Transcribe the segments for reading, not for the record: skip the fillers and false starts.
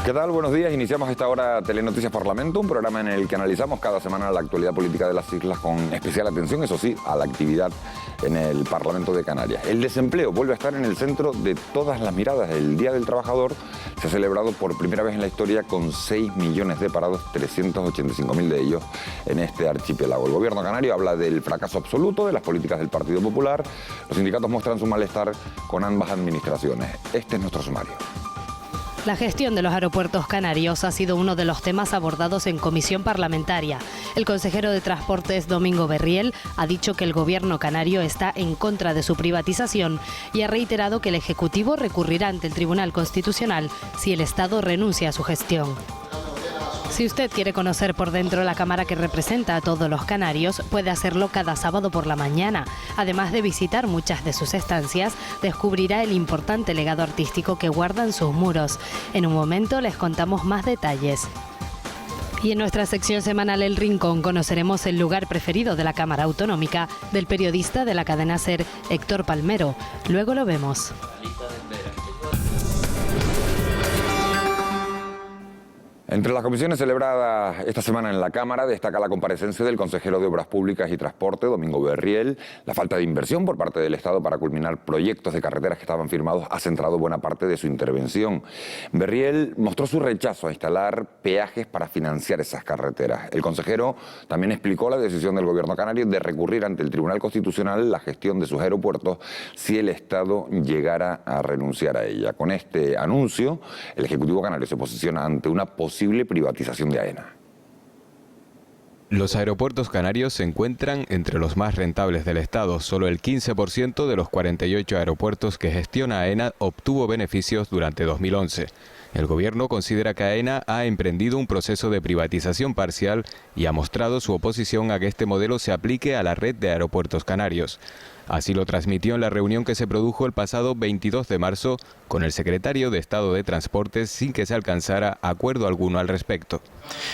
¿Qué tal? Buenos días. Iniciamos a esta hora Telenoticias Parlamento, un programa en el que analizamos cada semana la actualidad política de las islas con especial atención, eso sí, a la actividad en el Parlamento de Canarias. El desempleo vuelve a estar en el centro de todas las miradas. El Día del Trabajador se ha celebrado por primera vez en la historia con 6 millones de parados, 385.000 de ellos en este archipiélago. El gobierno canario habla del fracaso absoluto de las políticas del Partido Popular. Los sindicatos muestran su malestar con ambas administraciones. Este es nuestro sumario. La gestión de los aeropuertos canarios ha sido uno de los temas abordados en comisión parlamentaria. El consejero de Transportes, Domingo Berriel, ha dicho que el gobierno canario está en contra de su privatización y ha reiterado que el Ejecutivo recurrirá ante el Tribunal Constitucional si el Estado renuncia a su gestión. Si usted quiere conocer por dentro la Cámara que representa a todos los canarios, puede hacerlo cada sábado por la mañana. Además de visitar muchas de sus estancias, descubrirá el importante legado artístico que guardan sus muros. En un momento les contamos más detalles. Y en nuestra sección semanal El Rincón conoceremos el lugar preferido de la Cámara Autonómica del periodista de la cadena SER, Héctor Palmero. Luego lo vemos. Entre las comisiones celebradas esta semana en la Cámara destaca la comparecencia del consejero de Obras Públicas y Transporte, Domingo Berriel. La falta de inversión por parte del Estado para culminar proyectos de carreteras que estaban firmados ha centrado buena parte de su intervención. Berriel mostró su rechazo a instalar peajes para financiar esas carreteras. El consejero también explicó la decisión del gobierno canario de recurrir ante el Tribunal Constitucional la gestión de sus aeropuertos si el Estado llegara a renunciar a ella. Con este anuncio, el Ejecutivo canario se posiciona ante una posible privatización de AENA. Los aeropuertos canarios se encuentran entre los más rentables del Estado. Solo el 15% de los 48 aeropuertos que gestiona AENA obtuvo beneficios durante 2011. El gobierno considera que AENA ha emprendido un proceso de privatización parcial y ha mostrado su oposición a que este modelo se aplique a la red de aeropuertos canarios. Así lo transmitió en la reunión que se produjo el pasado 22 de marzo con el secretario de Estado de Transportes sin que se alcanzara acuerdo alguno al respecto.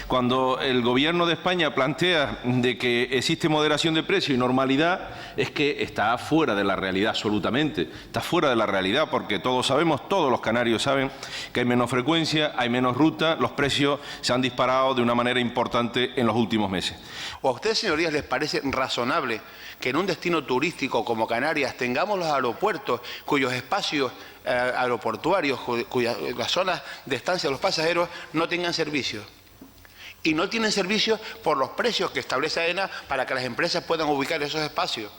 Cuando el Gobierno de España plantea de que existe moderación de precio y normalidad, es que está fuera de la realidad absolutamente. Está fuera de la realidad porque todos sabemos, todos los canarios saben que hay menos frecuencia, hay menos ruta, los precios se han disparado de una manera importante en los últimos meses. ¿O a ustedes, señorías, les parece razonable que en un destino turístico como Canarias tengamos los aeropuertos cuyos espacios aeroportuarios, las zonas de estancia de los pasajeros no tengan servicios? Y no tienen servicios por los precios que establece AENA para que las empresas puedan ubicar esos espacios.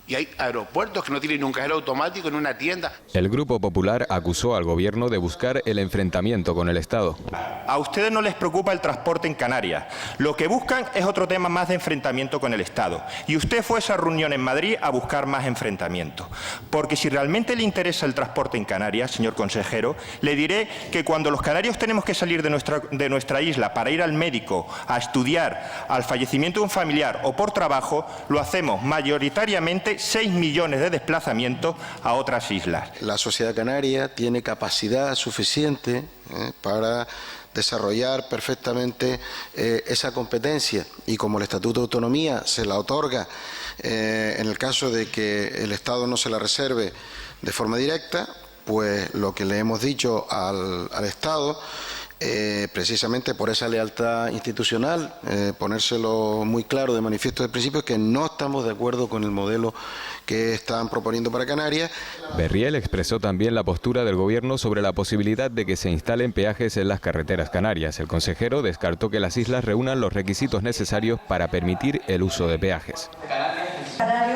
Y hay aeropuertos que no tienen un cajero automático en una tienda. El Grupo Popular acusó al gobierno de buscar el enfrentamiento con el Estado. A ustedes no les preocupa el transporte en Canarias. Lo que buscan es otro tema más de enfrentamiento con el Estado. Y usted fue a esa reunión en Madrid a buscar más enfrentamiento. Porque si realmente le interesa el transporte en Canarias, señor consejero, le diré que cuando los canarios tenemos que salir de nuestra isla para ir al médico, a estudiar, al fallecimiento de un familiar o por trabajo, lo hacemos mayoritariamente 6 millones de desplazamientos a otras islas. La sociedad canaria tiene capacidad suficiente para desarrollar perfectamente esa competencia y como el Estatuto de Autonomía se la otorga en el caso de que el Estado no se la reserve de forma directa, pues lo que le hemos dicho al Estado precisamente por esa lealtad institucional, ponérselo muy claro de manifiesto de principio, que no estamos de acuerdo con el modelo que están proponiendo para Canarias. Berriel expresó también la postura del gobierno sobre la posibilidad de que se instalen peajes en las carreteras canarias. El consejero descartó que las islas reúnan los requisitos necesarios para permitir el uso de peajes.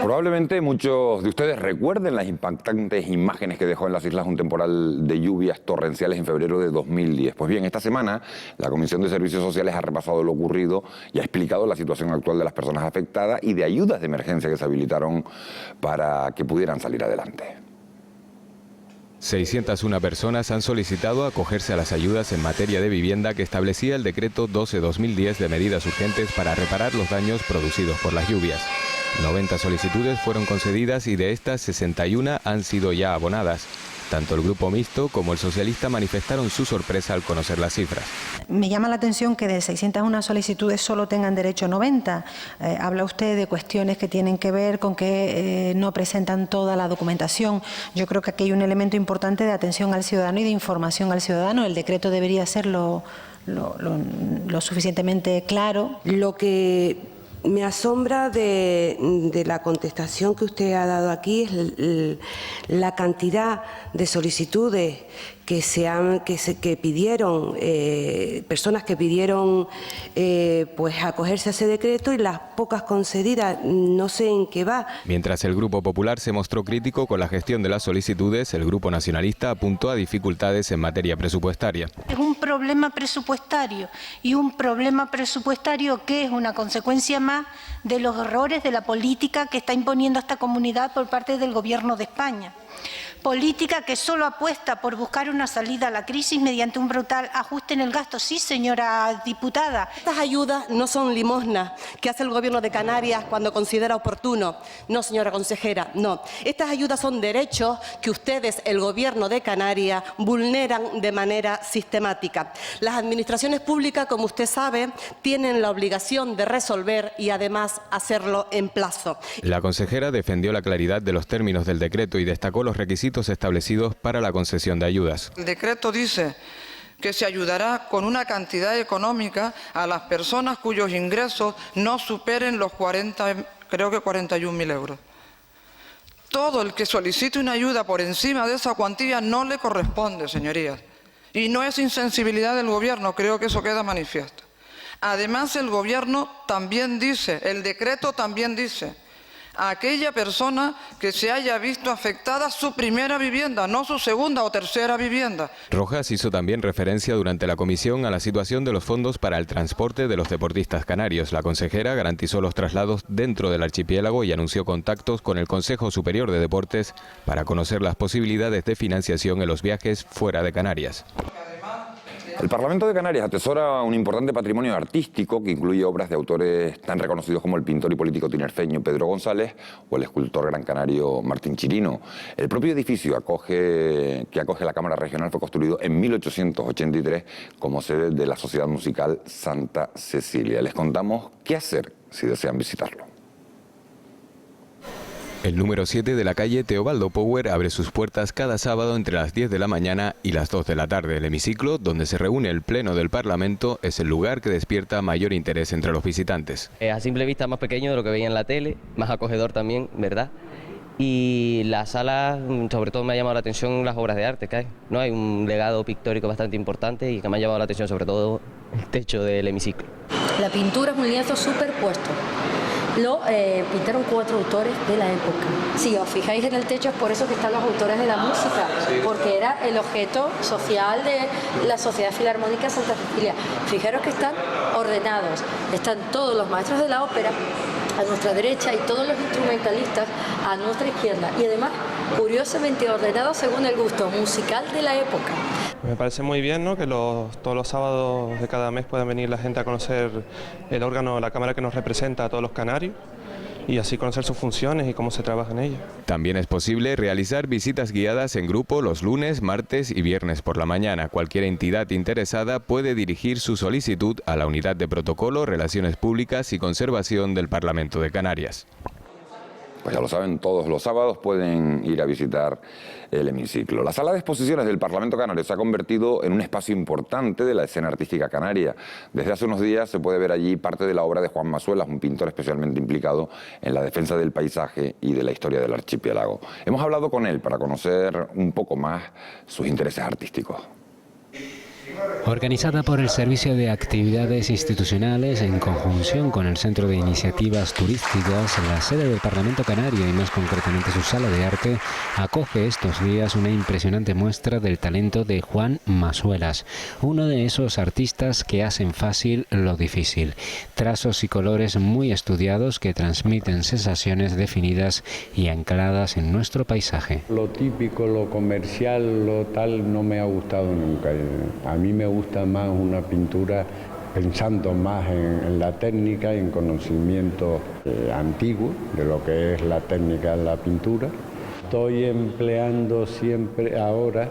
Probablemente muchos de ustedes recuerden las impactantes imágenes que dejó en las islas un temporal de lluvias torrenciales en febrero de 2010. Pues bien, esta semana la Comisión de Servicios Sociales ha repasado lo ocurrido y ha explicado la situación actual de las personas afectadas y de ayudas de emergencia que se habilitaron para que pudieran salir adelante. 601 personas han solicitado acogerse a las ayudas en materia de vivienda que establecía el decreto 12/2010 de medidas urgentes para reparar los daños producidos por las lluvias. 90 solicitudes fueron concedidas y de estas 61 han sido ya abonadas. Tanto el grupo mixto como el socialista manifestaron su sorpresa al conocer las cifras. Me llama la atención que de 601 solicitudes solo tengan derecho 90. Habla usted de cuestiones que tienen que ver con que no presentan toda la documentación. Yo creo que aquí hay un elemento importante de atención al ciudadano y de información al ciudadano. El decreto debería ser lo suficientemente claro. Lo que me asombra de la contestación que usted ha dado aquí es la cantidad de solicitudes que pidieron, personas que pidieron pues acogerse a ese decreto y las pocas concedidas, no sé en qué va. Mientras el Grupo Popular se mostró crítico con la gestión de las solicitudes, el Grupo Nacionalista apuntó a dificultades en materia presupuestaria. Es un problema presupuestario y un problema presupuestario que es una consecuencia más de los errores de la política que está imponiendo esta comunidad por parte del Gobierno de España. Política que solo apuesta por buscar una salida a la crisis mediante un brutal ajuste en el gasto. Sí, señora diputada. Estas ayudas no son limosnas que hace el Gobierno de Canarias cuando considera oportuno. No, señora consejera, no. Estas ayudas son derechos que ustedes, el Gobierno de Canarias, vulneran de manera sistemática. Las administraciones públicas, como usted sabe, tienen la obligación de resolver y además hacerlo en plazo. La consejera defendió la claridad de los términos del decreto y destacó los requisitos establecidos para la concesión de ayudas. El decreto dice que se ayudará con una cantidad económica a las personas cuyos ingresos no superen los 41.000 euros. Todo el que solicite una ayuda por encima de esa cuantía no le corresponde, señorías. Y no es insensibilidad del Gobierno, creo que eso queda manifiesto. Además, el Gobierno también dice, el decreto también dice, a aquella persona que se haya visto afectada su primera vivienda, no su segunda o tercera vivienda. Rojas hizo también referencia durante la comisión a la situación de los fondos para el transporte de los deportistas canarios. La consejera garantizó los traslados dentro del archipiélago y anunció contactos con el Consejo Superior de Deportes para conocer las posibilidades de financiación en los viajes fuera de Canarias. El Parlamento de Canarias atesora un importante patrimonio artístico que incluye obras de autores tan reconocidos como el pintor y político tinerfeño Pedro González o el escultor gran canario Martín Chirino. El propio edificio que acoge la Cámara Regional fue construido en 1883 como sede de la Sociedad Musical Santa Cecilia. Les contamos qué hacer si desean visitarlo. El número 7 de la calle Teobaldo Power abre sus puertas cada sábado entre las 10 de la mañana y las 2 de la tarde. El hemiciclo, donde se reúne el Pleno del Parlamento, es el lugar que despierta mayor interés entre los visitantes. A simple vista más pequeño de lo que veía en la tele, más acogedor también, ¿verdad? Y la sala, sobre todo me ha llamado la atención las obras de arte que hay, ¿no? Hay un legado pictórico bastante importante y que me ha llamado la atención sobre todo el techo del hemiciclo. La pintura es un lienzo superpuesto. Lo pintaron 4 autores de la época. Si os fijáis en el techo es por eso que están los autores de la música, porque era el objeto social de la Sociedad Filarmónica Santa Cecilia. Fijaros que están ordenados, están todos los maestros de la ópera a nuestra derecha y todos los instrumentalistas a nuestra izquierda, y además curiosamente ordenados según el gusto musical de la época. Me parece muy bien, ¿no?, que todos los sábados de cada mes puedan venir la gente a conocer el órgano, la cámara que nos representa a todos los canarios y así conocer sus funciones y cómo se trabaja en ellas. También es posible realizar visitas guiadas en grupo los lunes, martes y viernes por la mañana. Cualquier entidad interesada puede dirigir su solicitud a la Unidad de Protocolo, Relaciones Públicas y Conservación del Parlamento de Canarias. Pues ya lo saben, todos los sábados pueden ir a visitar el hemiciclo. La sala de exposiciones del Parlamento Canario se ha convertido en un espacio importante de la escena artística canaria. Desde hace unos días se puede ver allí parte de la obra de Juan Masuelas, un pintor especialmente implicado en la defensa del paisaje y de la historia del archipiélago. Hemos hablado con él para conocer un poco más sus intereses artísticos. Organizada por el Servicio de Actividades Institucionales en conjunción con el Centro de Iniciativas Turísticas, la sede del Parlamento Canario y más concretamente su sala de arte acoge estos días una impresionante muestra del talento de Juan Masuelas, uno de esos artistas que hacen fácil lo difícil. Trazos y colores muy estudiados que transmiten sensaciones definidas y ancladas en nuestro paisaje. Lo típico, lo comercial, lo tal no me ha gustado nunca. A mí me gusta más una pintura pensando más en la técnica y en conocimiento antiguo de lo que es la técnica de la pintura. estoy empleando siempre ahora,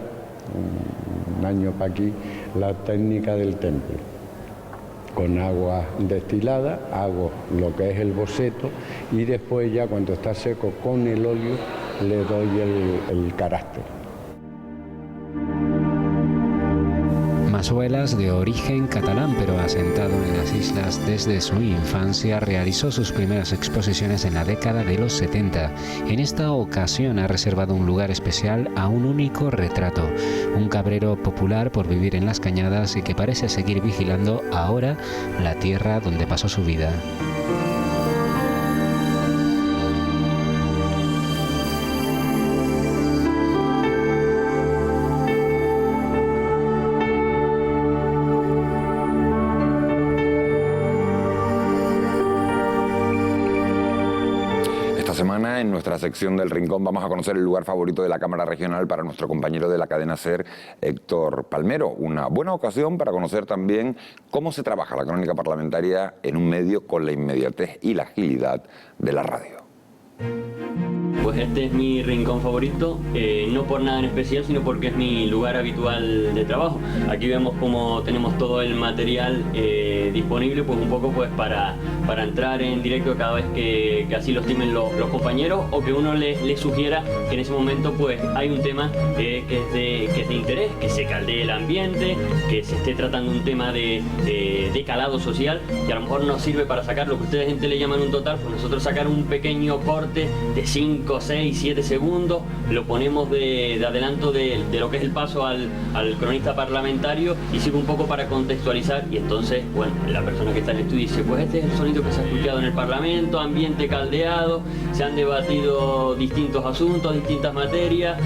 un año para aquí, la técnica del temple. Con agua destilada hago lo que es el boceto y después ya cuando está seco con el óleo le doy el carácter. Masuelas, de origen catalán pero asentado en las islas desde su infancia, realizó sus primeras exposiciones en la década de los 70. En esta ocasión ha reservado un lugar especial a un único retrato, un cabrero popular por vivir en las cañadas y que parece seguir vigilando ahora la tierra donde pasó su vida. Semana en nuestra sección del Rincón vamos a conocer el lugar favorito de la Cámara Regional para nuestro compañero de la cadena SER, Héctor Palmero. Una buena ocasión para conocer también cómo se trabaja la crónica parlamentaria en un medio con la inmediatez y la agilidad de la radio. Pues este es mi rincón favorito, no por nada en especial, sino porque es mi lugar habitual de trabajo. Aquí vemos cómo tenemos todo el material disponible, pues un poco pues para entrar en directo cada vez que así lo estimen los compañeros, o que uno le sugiera que en ese momento pues hay un tema que es de interés, que se caldee el ambiente, que se esté tratando un tema de calado social, que a lo mejor nos sirve para sacar lo que ustedes gente le llaman un total, pues nosotros sacar un pequeño corte de 5, 6, 7 segundos, lo ponemos de adelanto de lo que es el paso al cronista parlamentario y sirve un poco para contextualizar, y entonces, bueno, la persona que está en el estudio dice, pues este es el sonido que se ha escuchado en el Parlamento, ambiente caldeado, se han debatido distintos asuntos, distintas materias,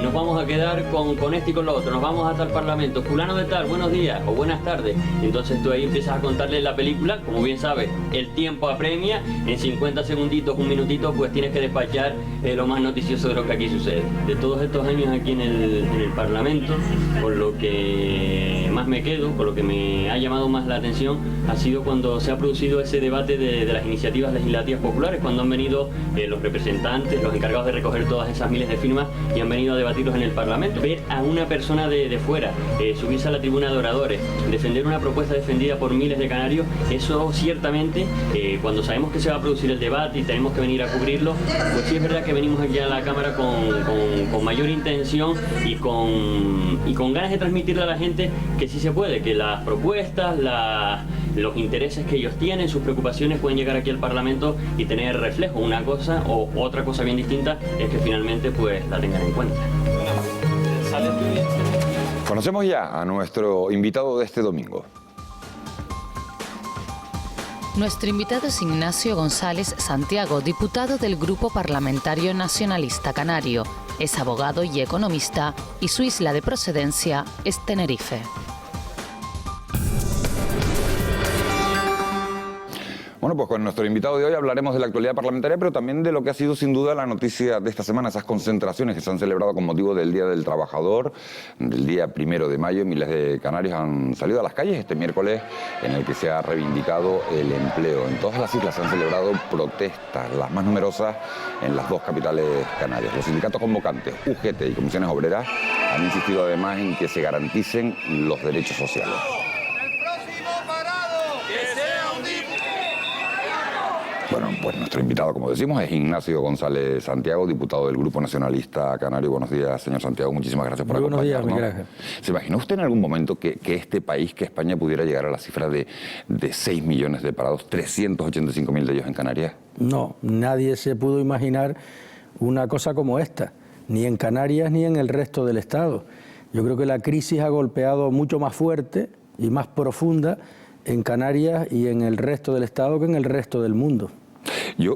nos vamos a quedar con esto y con lo otro, nos vamos hasta el Parlamento, fulano de tal, buenos días o buenas tardes. Entonces tú ahí empiezas a contarle la película, como bien sabes, el tiempo apremia, en 50 segunditos, un minutito, pues tienes que despachar lo más noticioso de lo que aquí sucede. De todos estos años aquí en el Parlamento, con lo que más me quedo, con lo que me ha llamado más la atención, ha sido cuando se ha producido ese debate de las iniciativas legislativas populares, cuando han venido los representantes, los encargados de recoger todas esas miles de firmas y han venido a debatirlos en el Parlamento. Ver a una persona de fuera subirse a la tribuna de oradores, defender una propuesta defendida por miles de canarios, eso ciertamente, cuando sabemos que se va a producir el debate y tenemos que venir a cubrirlo, pues sí es verdad que venimos aquí a la Cámara con mayor intención y con ganas de transmitirle a la gente que sí se puede, que las propuestas, los intereses que ellos tienen, sus preocupaciones pueden llegar aquí al Parlamento y tener reflejo. Una cosa o otra cosa bien distinta es que finalmente pues la tengan en cuenta. Conocemos ya a nuestro invitado de este domingo. Nuestro invitado es Ignacio González Santiago, diputado del Grupo Parlamentario Nacionalista Canario. Es abogado y economista y su isla de procedencia es Tenerife. Bueno, pues con nuestro invitado de hoy hablaremos de la actualidad parlamentaria, pero también de lo que ha sido sin duda la noticia de esta semana, esas concentraciones que se han celebrado con motivo del Día del Trabajador, del día 1 de mayo. Miles de canarios han salido a las calles este miércoles en el que se ha reivindicado el empleo. En todas las islas se han celebrado protestas, las más numerosas en las dos capitales canarias. Los sindicatos convocantes, UGT y comisiones obreras, han insistido además en que se garanticen los derechos sociales. Bueno, pues nuestro invitado, como decimos, es Ignacio González Santiago, diputado del Grupo Nacionalista Canario. Buenos días, señor Santiago. Muchísimas gracias por acompañarnos. Buenos días, Miguel Ángel. ¿Se imaginó usted en algún momento que este país, que España, pudiera llegar a la cifra de 6 millones de parados, 385.000 de ellos en Canarias? No, nadie se pudo imaginar una cosa como esta, ni en Canarias ni en el resto del Estado. Yo creo que la crisis ha golpeado mucho más fuerte y más profunda en Canarias y en el resto del Estado que en el resto del mundo.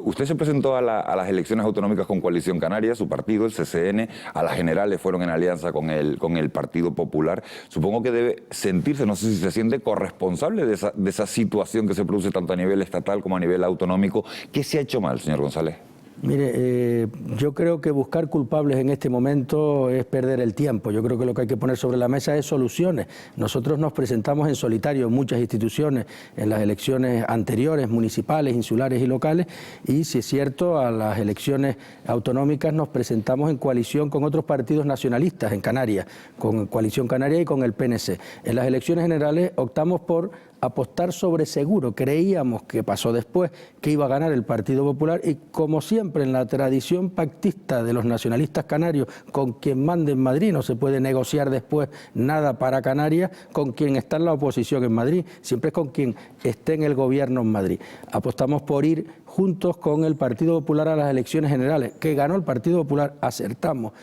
Usted se presentó a las elecciones autonómicas con Coalición Canaria, su partido, el CCN, a las generales fueron en alianza con el Partido Popular. Supongo que debe sentirse, no sé si se siente corresponsable de esa situación que se produce tanto a nivel estatal como a nivel autonómico. ¿Qué se ha hecho mal, señor González? Mire, yo creo que buscar culpables en este momento es perder el tiempo. Yo creo que lo que hay que poner sobre la mesa es soluciones. Nosotros nos presentamos en solitario en muchas instituciones en las elecciones anteriores, municipales, insulares y locales, y si es cierto, a las elecciones autonómicas nos presentamos en coalición con otros partidos nacionalistas en Canarias, con Coalición Canaria y con el PNC. En las elecciones generales optamos por apostar sobre seguro. Creíamos, que pasó después, que iba a ganar el Partido Popular y, como siempre en la tradición pactista de los nacionalistas canarios, con quien mande en Madrid, no se puede negociar después nada para Canarias con quien está en la oposición en Madrid, siempre es con quien esté en el gobierno en Madrid. Apostamos por ir juntos con el Partido Popular a las elecciones generales, que ganó el Partido Popular, acertamos.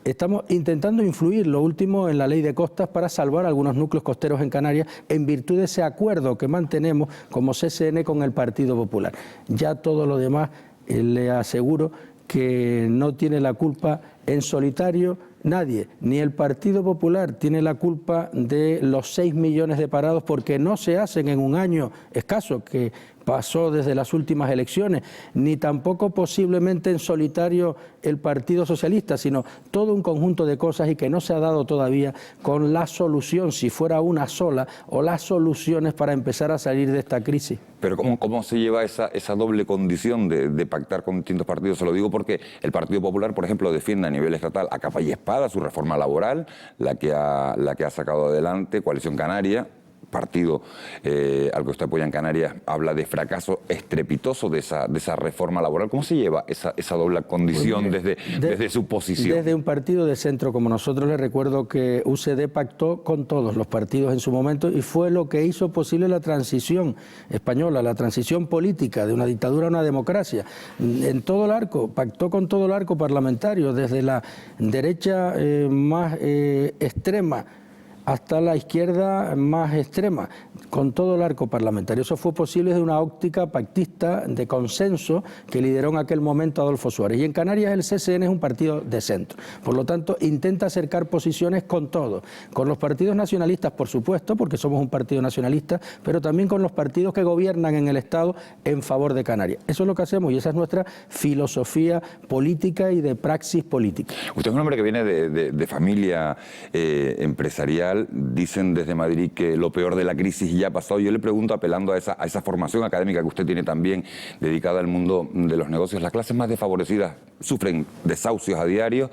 Estamos intentando influir, lo último, en la ley de costas para salvar algunos núcleos costeros en Canarias en virtud de ese acuerdo que mantenemos como CCN con el Partido Popular. Ya todo lo demás, le aseguro que no tiene la culpa en solitario nadie, ni el Partido Popular tiene la culpa de los 6 millones de parados, porque no se hacen en un año escaso que pasó desde las últimas elecciones, ni tampoco posiblemente en solitario el Partido Socialista, sino todo un conjunto de cosas y que no se ha dado todavía con la solución, si fuera una sola, o las soluciones para empezar a salir de esta crisis. Pero ¿cómo se lleva esa doble condición de pactar con distintos partidos? Se lo digo porque el Partido Popular, por ejemplo, defiende a nivel estatal a capa y espada su reforma laboral, la que ha sacado adelante Coalición Canaria. Partido al que usted apoya en Canarias habla de fracaso estrepitoso de esa reforma laboral. ¿Cómo se lleva esa doble condición desde su posición? Desde un partido de centro como nosotros, le recuerdo que UCD pactó con todos los partidos en su momento y fue lo que hizo posible la transición española, la transición política de una dictadura a una democracia. En todo el arco, pactó con todo el arco parlamentario, desde la derecha más extrema hasta la izquierda más extrema, con todo el arco parlamentario. Eso fue posible desde una óptica pactista de consenso que lideró en aquel momento Adolfo Suárez. Y en Canarias el CCN es un partido de centro. Por lo tanto, intenta acercar posiciones con todo. Con los partidos nacionalistas, por supuesto, porque somos un partido nacionalista, pero también con los partidos que gobiernan en el Estado en favor de Canarias. Eso es lo que hacemos y esa es nuestra filosofía política y de praxis política. Usted es un hombre que viene de familia empresarial. Dicen desde Madrid que lo peor de la crisis ya ha pasado. Yo le pregunto, apelando a esa formación académica que usted tiene también dedicada al mundo de los negocios, las clases más desfavorecidas sufren desahucios a diario.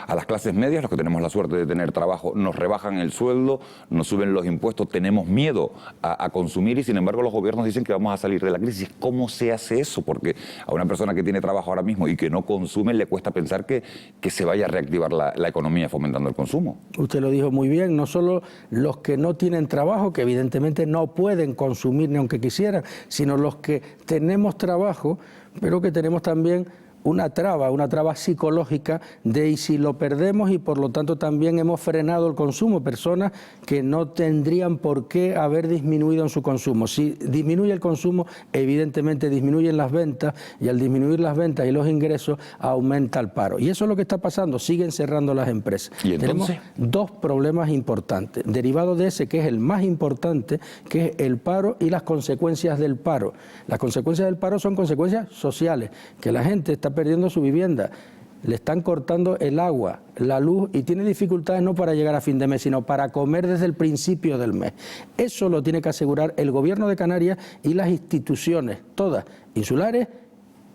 A las clases medias, los que tenemos la suerte de tener trabajo, nos rebajan el sueldo, nos suben los impuestos, tenemos miedo a consumir y sin embargo los gobiernos dicen que vamos a salir de la crisis. ¿Cómo se hace eso? Porque a una persona que tiene trabajo ahora mismo y que no consume le cuesta pensar que se vaya a reactivar la economía fomentando el consumo. Usted lo dijo muy bien, no solo los que no tienen trabajo, que evidentemente no pueden consumir ni aunque quisieran, sino los que tenemos trabajo, pero que tenemos también una traba psicológica de y si lo perdemos, y por lo tanto también hemos frenado el consumo, personas que no tendrían por qué haber disminuido en su consumo. Si disminuye el consumo, evidentemente disminuyen las ventas y al disminuir las ventas y los ingresos aumenta el paro. Y eso es lo que está pasando, siguen cerrando las empresas. ¿Y entonces? Tenemos dos problemas importantes, derivados de ese que es el más importante, que es el paro y las consecuencias del paro. Las consecuencias del paro son consecuencias sociales, que la gente está perdiendo su vivienda, le están cortando el agua, la luz y tiene dificultades no para llegar a fin de mes, sino para comer desde el principio del mes. Eso lo tiene que asegurar el Gobierno de Canarias y las instituciones, todas, insulares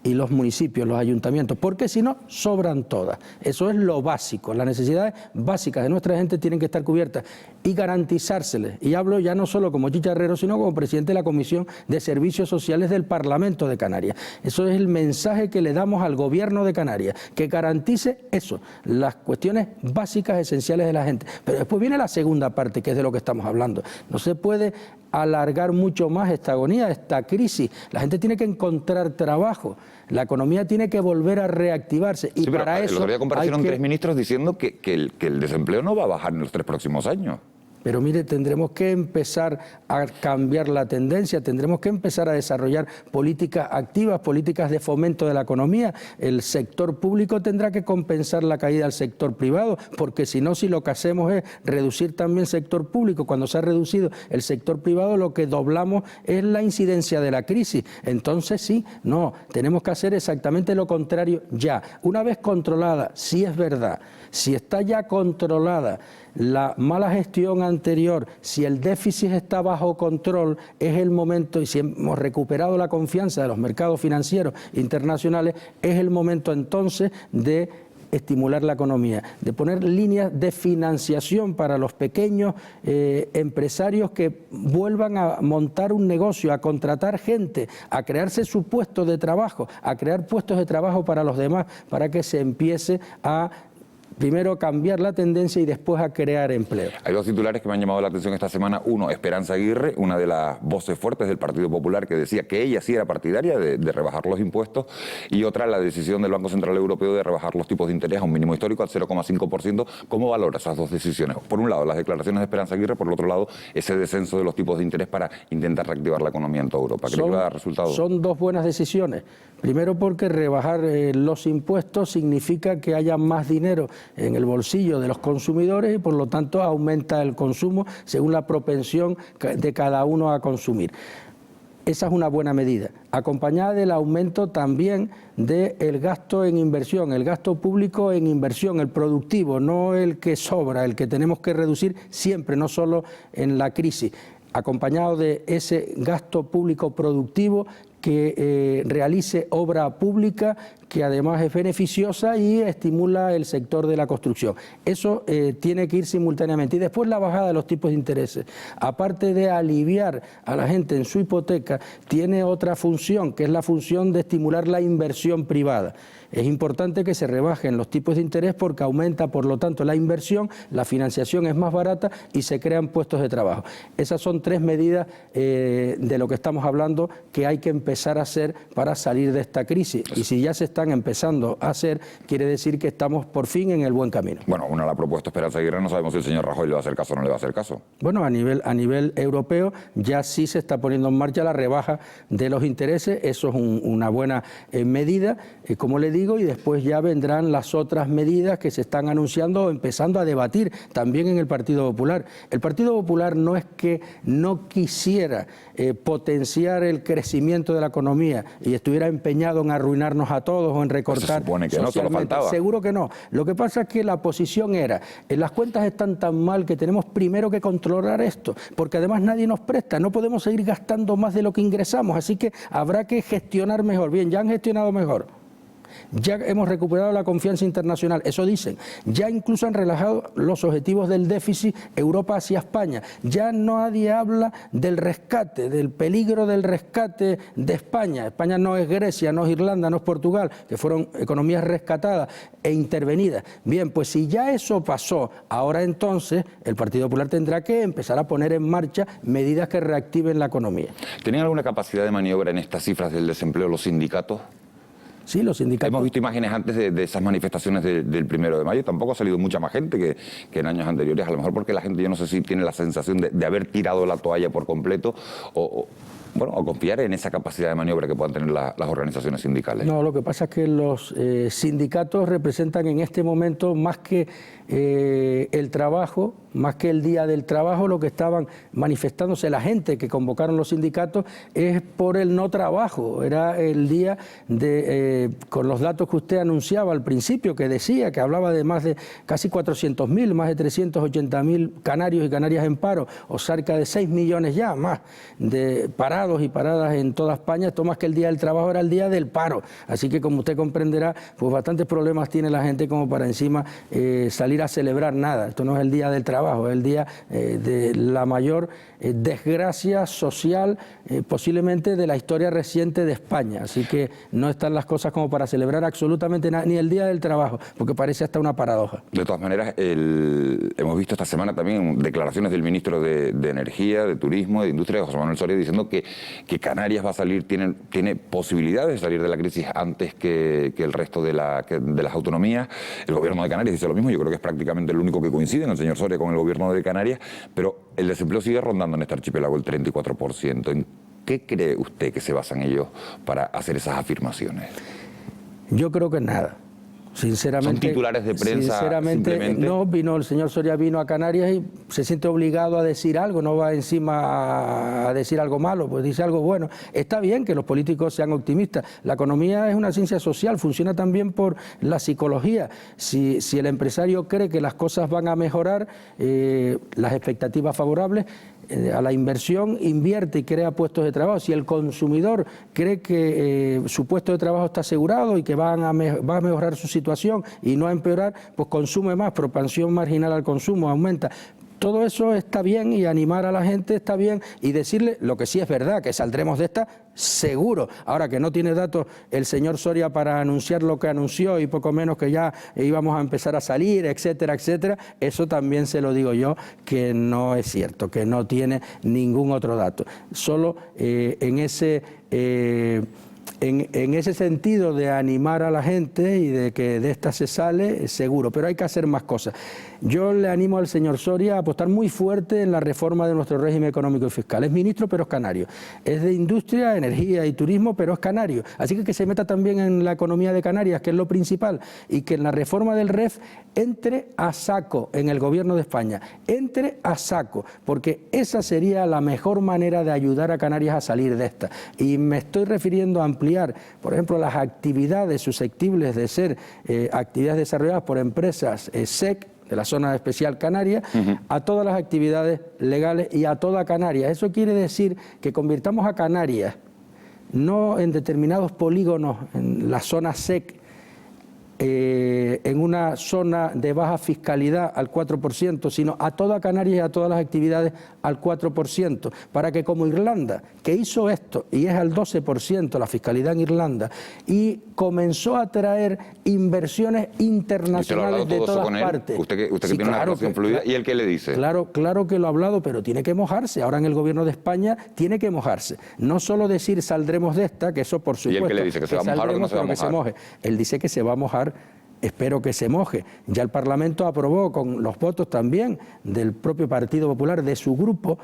y los municipios, los ayuntamientos, porque si no, sobran todas. Eso es lo básico. Las necesidades básicas de nuestra gente tienen que estar cubiertas y garantizárseles. Y hablo ya no solo como chicharrero, sino como presidente de la Comisión de Servicios Sociales del Parlamento de Canarias. Eso es el mensaje que le damos al Gobierno de Canarias, que garantice eso, las cuestiones básicas, esenciales de la gente. Pero después viene la segunda parte, que es de lo que estamos hablando. No se puede alargar mucho más esta agonía, esta crisis. La gente tiene que encontrar trabajo. La economía tiene que volver a reactivarse y sí, para eso... El otro día comparecieron 3 ministros diciendo que el desempleo no va a bajar en los 3 próximos años. Pero mire, tendremos que empezar a cambiar la tendencia, tendremos que empezar a desarrollar políticas activas, políticas de fomento de la economía. El sector público tendrá que compensar la caída del sector privado, porque si no, si lo que hacemos es reducir también el sector público, cuando se ha reducido el sector privado, lo que doblamos es la incidencia de la crisis. Entonces sí, no, tenemos que hacer exactamente lo contrario ya. Una vez controlada, si es verdad, si está ya controlada la mala gestión anterior, si el déficit está bajo control, es el momento, y si hemos recuperado la confianza de los mercados financieros internacionales, es el momento entonces de estimular la economía, de poner líneas de financiación para los pequeños empresarios que vuelvan a montar un negocio, a contratar gente, a crearse su puesto de trabajo, a crear puestos de trabajo para los demás, para que se empiece a primero cambiar la tendencia y después a crear empleo. Hay dos titulares que me han llamado la atención esta semana. Uno, Esperanza Aguirre, una de las voces fuertes del Partido Popular, que decía que ella sí era partidaria de rebajar los impuestos, y otra, la decisión del Banco Central Europeo de rebajar los tipos de interés a un mínimo histórico al 0,5%. ¿Cómo valora esas dos decisiones? Por un lado, las declaraciones de Esperanza Aguirre, por el otro lado, ese descenso de los tipos de interés para intentar reactivar la economía en toda Europa. ¿Cree que va a dar resultados? Son dos buenas decisiones. Primero, porque rebajar los impuestos significa que haya más dinero en el bolsillo de los consumidores y por lo tanto aumenta el consumo según la propensión de cada uno a consumir. Esa es una buena medida, acompañada del aumento también del gasto en inversión, el gasto público en inversión, el productivo, no el que sobra, el que tenemos que reducir siempre, no solo en la crisis, acompañado de ese gasto público productivo que realice obra pública, que además es beneficiosa y estimula el sector de la construcción. Eso tiene que ir simultáneamente. Y después la bajada de los tipos de intereses. Aparte de aliviar a la gente en su hipoteca, tiene otra función, que es la función de estimular la inversión privada. Es importante que se rebajen los tipos de interés porque aumenta, por lo tanto, la inversión, la financiación es más barata y se crean puestos de trabajo. Esas son tres medidas de lo que estamos hablando que hay que empezar a hacer para salir de esta crisis. Y si ya se están empezando a hacer, quiere decir que estamos por fin en el buen camino. Bueno, una la ha propuesto Esperanza Aguirre, no sabemos si el señor Rajoy le va a hacer caso o no le va a hacer caso. Bueno, a nivel europeo ya sí se está poniendo en marcha la rebaja de los intereses, eso es una buena medida, como le digo, y después ya vendrán las otras medidas que se están anunciando o empezando a debatir también en el Partido Popular. El Partido Popular no es que no quisiera potenciar el crecimiento de la economía y estuviera empeñado en arruinarnos a todos o en recortar. Se supone que no, solo faltaba. Seguro que no. Lo que pasa es que la posición era, las cuentas están tan mal que tenemos primero que controlar esto, porque además nadie nos presta, no podemos seguir gastando más de lo que ingresamos, así que habrá que gestionar mejor. Bien, ya han gestionado mejor. Ya hemos recuperado la confianza internacional, eso dicen. Ya incluso han relajado los objetivos del déficit Europa hacia España. Ya nadie habla del rescate, del peligro del rescate de España. España no es Grecia, no es Irlanda, no es Portugal, que fueron economías rescatadas e intervenidas. Bien, pues si ya eso pasó, ahora entonces el Partido Popular tendrá que empezar a poner en marcha medidas que reactiven la economía. ¿Tenían alguna capacidad de maniobra en estas cifras del desempleo los sindicatos? Sí, los sindicatos. Hemos visto imágenes antes de esas manifestaciones del 1 de mayo. Tampoco ha salido mucha más gente que en años anteriores. A lo mejor porque la gente, yo no sé si tiene la sensación de haber tirado la toalla por completo o confiar en esa capacidad de maniobra que puedan tener las organizaciones sindicales. No, lo que pasa es que los sindicatos representan en este momento más que el trabajo, más que el día del trabajo, lo que estaban manifestándose la gente que convocaron los sindicatos es por el no trabajo. Era el día con los datos que usted anunciaba al principio, que decía, que hablaba de más de casi 400.000, más de 380.000 canarios y canarias en paro, o cerca de 6 millones ya más de parados y paradas en toda España. Esto más que el día del trabajo era el día del paro. Así que, como usted comprenderá, pues bastantes problemas tiene la gente como para encima salir a celebrar nada. Esto no es el día del trabajo, es el día de la mayor desgracia social posiblemente de la historia reciente de España. Así que no están las cosas como para celebrar absolutamente nada, ni el día del trabajo, porque parece hasta una paradoja. De todas maneras, hemos visto esta semana también declaraciones del ministro de Energía, de Turismo, de Industria, José Manuel Soria, diciendo que Canarias va a salir, tiene posibilidades de salir de la crisis antes que el resto de las autonomías. El gobierno de Canarias dice lo mismo. Yo creo que prácticamente el único que coinciden, el señor Soria, con el gobierno de Canarias, pero el desempleo sigue rondando en este archipiélago el 34%. ¿En qué cree usted que se basan ellos para hacer esas afirmaciones? Yo creo que nada. Sinceramente, ¿son titulares de prensa? Sinceramente, no, el señor Soria vino a Canarias y se siente obligado a decir algo, no va encima a decir algo malo, pues dice algo bueno. Está bien que los políticos sean optimistas. La economía es una ciencia social, funciona también por la psicología. Si el empresario cree que las cosas van a mejorar, las expectativas favorables, a la inversión invierte y crea puestos de trabajo. Si el consumidor cree que su puesto de trabajo está asegurado y que va a mejorar su situación y no a empeorar, pues consume más, propensión marginal al consumo aumenta. Todo eso está bien y animar a la gente está bien y decirle lo que sí es verdad, que saldremos de esta seguro. Ahora que no tiene datos el señor Soria para anunciar lo que anunció y poco menos que ya íbamos a empezar a salir, etcétera, etcétera, eso también se lo digo yo que no es cierto, que no tiene ningún otro dato. Solo en ese sentido de animar a la gente y de que de esta se sale, seguro, pero hay que hacer más cosas. Yo le animo al señor Soria a apostar muy fuerte en la reforma de nuestro régimen económico y fiscal. Es ministro, pero es canario. Es de industria, energía y turismo, pero es canario. Así que se meta también en la economía de Canarias, que es lo principal, y que en la reforma del REF entre a saco en el gobierno de España. Entre a saco, porque esa sería la mejor manera de ayudar a Canarias a salir de esta. Y me estoy refiriendo a ampliar, por ejemplo, las actividades susceptibles de ser actividades desarrolladas por empresas SEC, de la zona especial canaria, a todas las actividades legales y a toda Canarias. Eso quiere decir que convirtamos a Canarias, no en determinados polígonos, en la zona SEC, en una zona de baja fiscalidad al 4%, sino a toda Canarias y a todas las actividades al 4%, para que como Irlanda, que hizo esto y es al 12% la fiscalidad en Irlanda, y comenzó a traer inversiones internacionales de todas partes. Usted que tiene una relación fluida, ¿y él qué le dice? Claro que lo ha hablado, pero tiene que mojarse. Ahora en el gobierno de España tiene que mojarse. No solo decir saldremos de esta, que eso por supuesto. ¿Y él qué le dice? ¿Que se va a mojar o que no se va a mojar? Que se moje. Él dice que se va a mojar. Espero que se moje. Ya el Parlamento aprobó con los votos también del propio Partido Popular, de su grupo,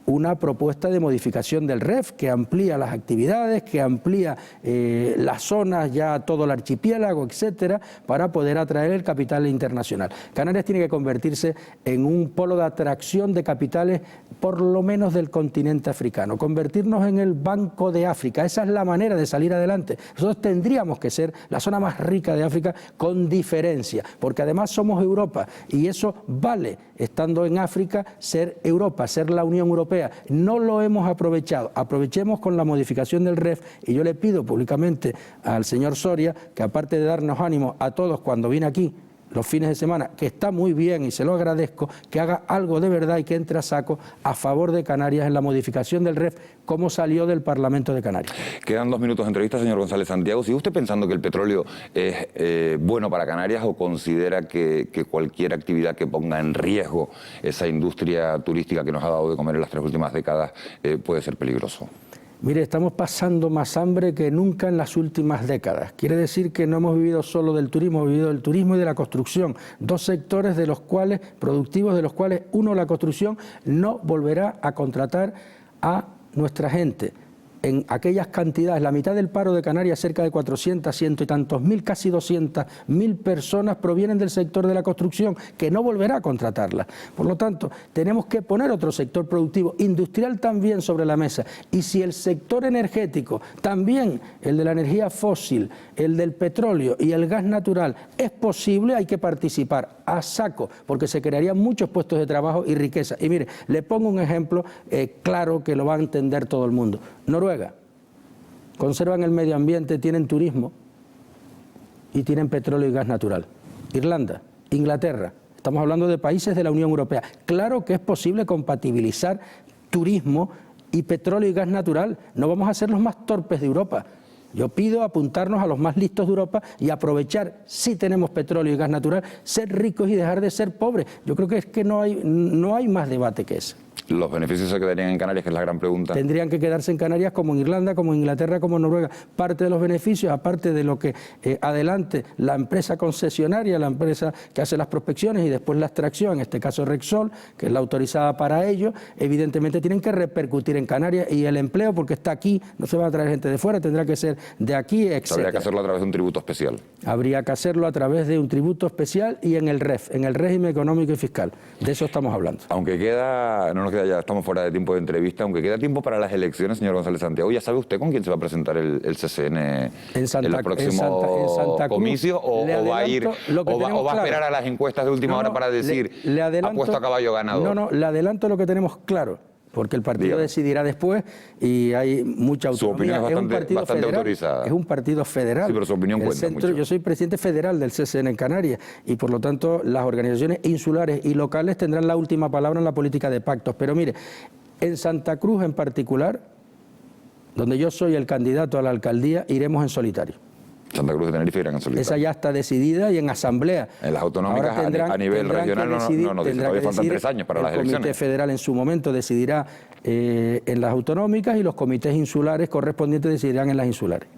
una propuesta de modificación del REF que amplía las actividades, que amplía las zonas, ya todo el archipiélago, etcétera, para poder atraer el capital internacional. Canarias tiene que convertirse en un polo de atracción de capitales, por lo menos del continente africano, convertirnos en el Banco de África. Esa es la manera de salir adelante. Nosotros tendríamos que ser la zona más rica de África con diferencia, porque además somos Europa y eso vale, estando en África, ser Europa, ser la Unión Europea. No lo hemos aprovechado. Aprovechemos con la modificación del REF y yo le pido públicamente al señor Soria que, aparte de darnos ánimo a todos cuando viene aquí los fines de semana, que está muy bien y se lo agradezco, que haga algo de verdad y que entre a saco a favor de Canarias en la modificación del REF, como salió del Parlamento de Canarias. Quedan 2 minutos de entrevista, señor González Santiago. ¿Sigue usted pensando que el petróleo es bueno para Canarias o considera que cualquier actividad que ponga en riesgo esa industria turística que nos ha dado de comer en las 3 últimas décadas puede ser peligroso? Mire, estamos pasando más hambre que nunca en las últimas décadas. Quiere decir que no hemos vivido solo del turismo, hemos vivido del turismo y de la construcción. 2 sectores de los cuales, productivos, de los cuales uno, la construcción, no volverá a contratar a nuestra gente en aquellas cantidades. La mitad del paro de Canarias, cerca de 400, ciento y tantos mil, casi 200.000 personas provienen del sector de la construcción, que no volverá a contratarla. Por lo tanto, tenemos que poner otro sector productivo, industrial también, sobre la mesa. Y si el sector energético, también el de la energía fósil, el del petróleo y el gas natural, es posible, hay que participar a saco, porque se crearían muchos puestos de trabajo y riqueza. Y mire, le pongo un ejemplo claro que lo va a entender todo el mundo. Noruega, conservan el medio ambiente, tienen turismo y tienen petróleo y gas natural. Irlanda, Inglaterra, estamos hablando de países de la Unión Europea. Claro que es posible compatibilizar turismo y petróleo y gas natural. No vamos a ser los más torpes de Europa. Yo pido apuntarnos a los más listos de Europa y aprovechar, si tenemos petróleo y gas natural, ser ricos y dejar de ser pobres. Yo creo que es que no hay más debate que ese. ¿Los beneficios se quedarían en Canarias, que es la gran pregunta? Tendrían que quedarse en Canarias, como en Irlanda, como en Inglaterra, como en Noruega. Parte de los beneficios, aparte de lo que adelante la empresa concesionaria, la empresa que hace las prospecciones y después la extracción, en este caso Repsol, que es la autorizada para ello, evidentemente tienen que repercutir en Canarias, y el empleo, porque está aquí, no se va a traer gente de fuera, tendrá que ser de aquí, etc. Habría que hacerlo a través de un tributo especial. Habría que hacerlo a través de un tributo especial y en el REF, en el régimen económico y fiscal. De eso estamos hablando. Aunque queda, no nos queda, ya estamos fuera de tiempo de entrevista, aunque queda tiempo para las elecciones, señor González Santiago, ¿ya sabe usted con quién se va a presentar el CCN en los próximos comicios? ¿O va a ir, o va a esperar a las encuestas de última hora para decir, apuesto a caballo ganador? No, le adelanto lo que tenemos claro, porque el partido decidirá después y hay mucha autonomía. Su opinión es bastante autorizada. Es un partido federal. Sí, pero su opinión cuenta mucho. Yo soy presidente federal del CCN en Canarias y por lo tanto las organizaciones insulares y locales tendrán la última palabra en la política de pactos. Pero mire, en Santa Cruz en particular, donde yo soy el candidato a la alcaldía, iremos en solitario. Santa Cruz de Tenerife irán en solitario. Esa ya está decidida y en asamblea. En las autonómicas a nivel regional no nos dicen, todavía faltan 3 años para las elecciones. El Comité Federal en su momento decidirá en las autonómicas y los comités insulares correspondientes decidirán en las insulares.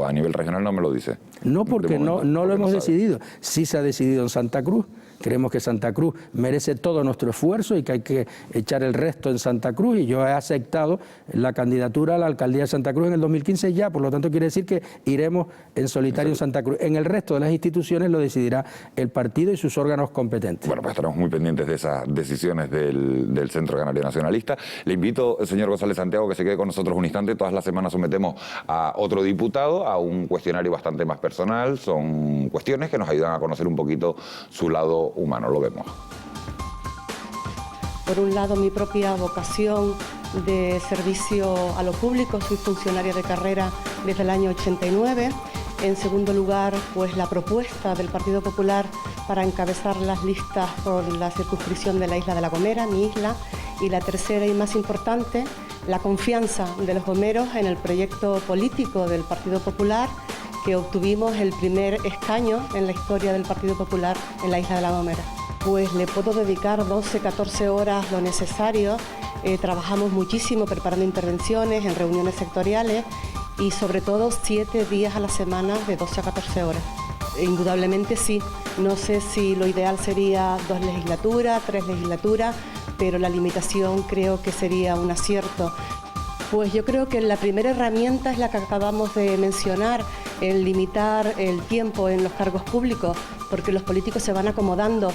A nivel regional no me lo dice. No, porque no lo hemos decidido. Sí se ha decidido en Santa Cruz. Creemos que Santa Cruz merece todo nuestro esfuerzo y que hay que echar el resto en Santa Cruz, y yo he aceptado la candidatura a la alcaldía de Santa Cruz en el 2015 ya, por lo tanto quiere decir que iremos en solitario en Santa Cruz. En el resto de las instituciones lo decidirá el partido y sus órganos competentes. Bueno, pues estaremos muy pendientes de esas decisiones del Centro Canario Nacionalista. Le invito, señor González Santiago, que se quede con nosotros un instante. Todas las semanas sometemos a otro diputado a un cuestionario bastante más personal. Son cuestiones que nos ayudan a conocer un poquito su lado humano. Lo vemos. Por un lado, mi propia vocación de servicio a lo público, soy funcionaria de carrera desde el año 89. En segundo lugar, pues la propuesta del Partido Popular para encabezar las listas por la circunscripción de la isla de La Gomera, mi isla. Y la tercera y más importante, la confianza de los gomeros en el proyecto político del Partido Popular, que obtuvimos el primer escaño en la historia del Partido Popular en la isla de La Gomera. Pues le puedo dedicar 12, 14 horas lo necesario. Trabajamos muchísimo preparando intervenciones en reuniones sectoriales y sobre todo 7 días a la semana de 12 a 14 horas. Indudablemente sí. No sé si lo ideal sería 2 legislaturas, 3 legislaturas, pero la limitación creo que sería un acierto. Pues yo creo que la primera herramienta es la que acabamos de mencionar, el limitar el tiempo en los cargos públicos, porque los políticos se van acomodando.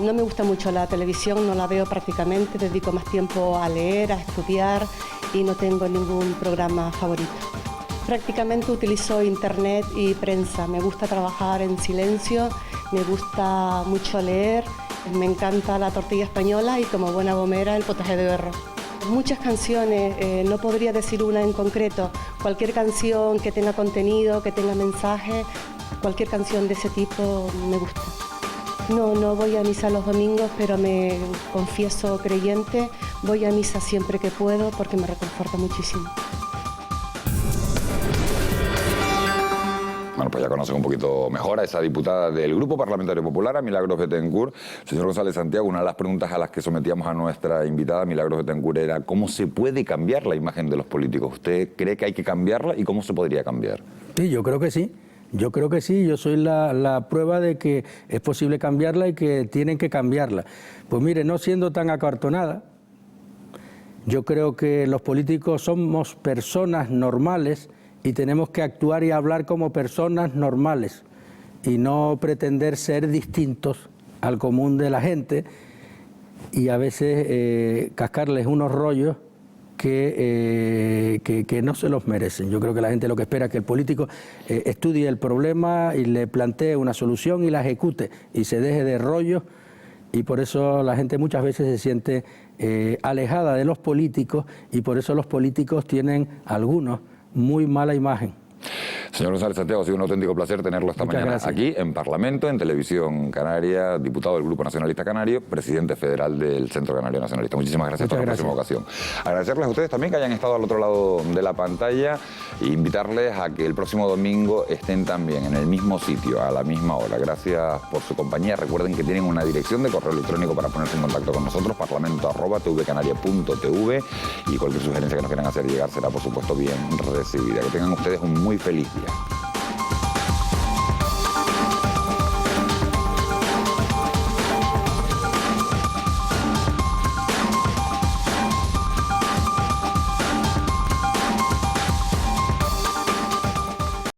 No me gusta mucho la televisión, no la veo prácticamente, dedico más tiempo a leer, a estudiar y no tengo ningún programa favorito. Prácticamente utilizo internet y prensa, me gusta trabajar en silencio, me gusta mucho leer, me encanta la tortilla española y como buena gomera el potaje de berro. Muchas canciones, no podría decir una en concreto, cualquier canción que tenga contenido, que tenga mensaje, cualquier canción de ese tipo me gusta. No voy a misa los domingos, pero me confieso creyente, voy a misa siempre que puedo porque me reconforta muchísimo. Bueno, pues ya conocen un poquito mejor a esa diputada del Grupo Parlamentario Popular, a Milagros Bethencourt. Señor González Santiago, una de las preguntas a las que sometíamos a nuestra invitada, Milagros Bethencourt, era ¿cómo se puede cambiar la imagen de los políticos? ¿Usted cree que hay que cambiarla y cómo se podría cambiar? Sí, yo creo que sí. Yo creo que sí, yo soy la prueba de que es posible cambiarla y que tienen que cambiarla. Pues mire, no siendo tan acartonada, yo creo que los políticos somos personas normales y tenemos que actuar y hablar como personas normales y no pretender ser distintos al común de la gente y a veces cascarles unos rollos que no se los merecen. Yo creo que la gente lo que espera es que el político estudie el problema y le plantee una solución y la ejecute y se deje de rollos, y por eso la gente muchas veces se siente alejada de los políticos y por eso los políticos tienen algunos muy mala imagen. Señor González Santiago, ha sido un auténtico placer tenerlo esta mañana aquí en Parlamento, en Televisión Canaria, diputado del Grupo Nacionalista Canario, presidente federal del Centro Canario Nacionalista. Muchísimas gracias por la próxima ocasión. Agradecerles a ustedes también que hayan estado al otro lado de la pantalla e invitarles a que el próximo domingo estén también en el mismo sitio, a la misma hora. Gracias por su compañía. Recuerden que tienen una dirección de correo electrónico para ponerse en contacto con nosotros, parlamento@tvcanaria.tv, y cualquier sugerencia que nos quieran hacer llegar será, por supuesto, bien recibida. Que tengan ustedes un muy feliz día.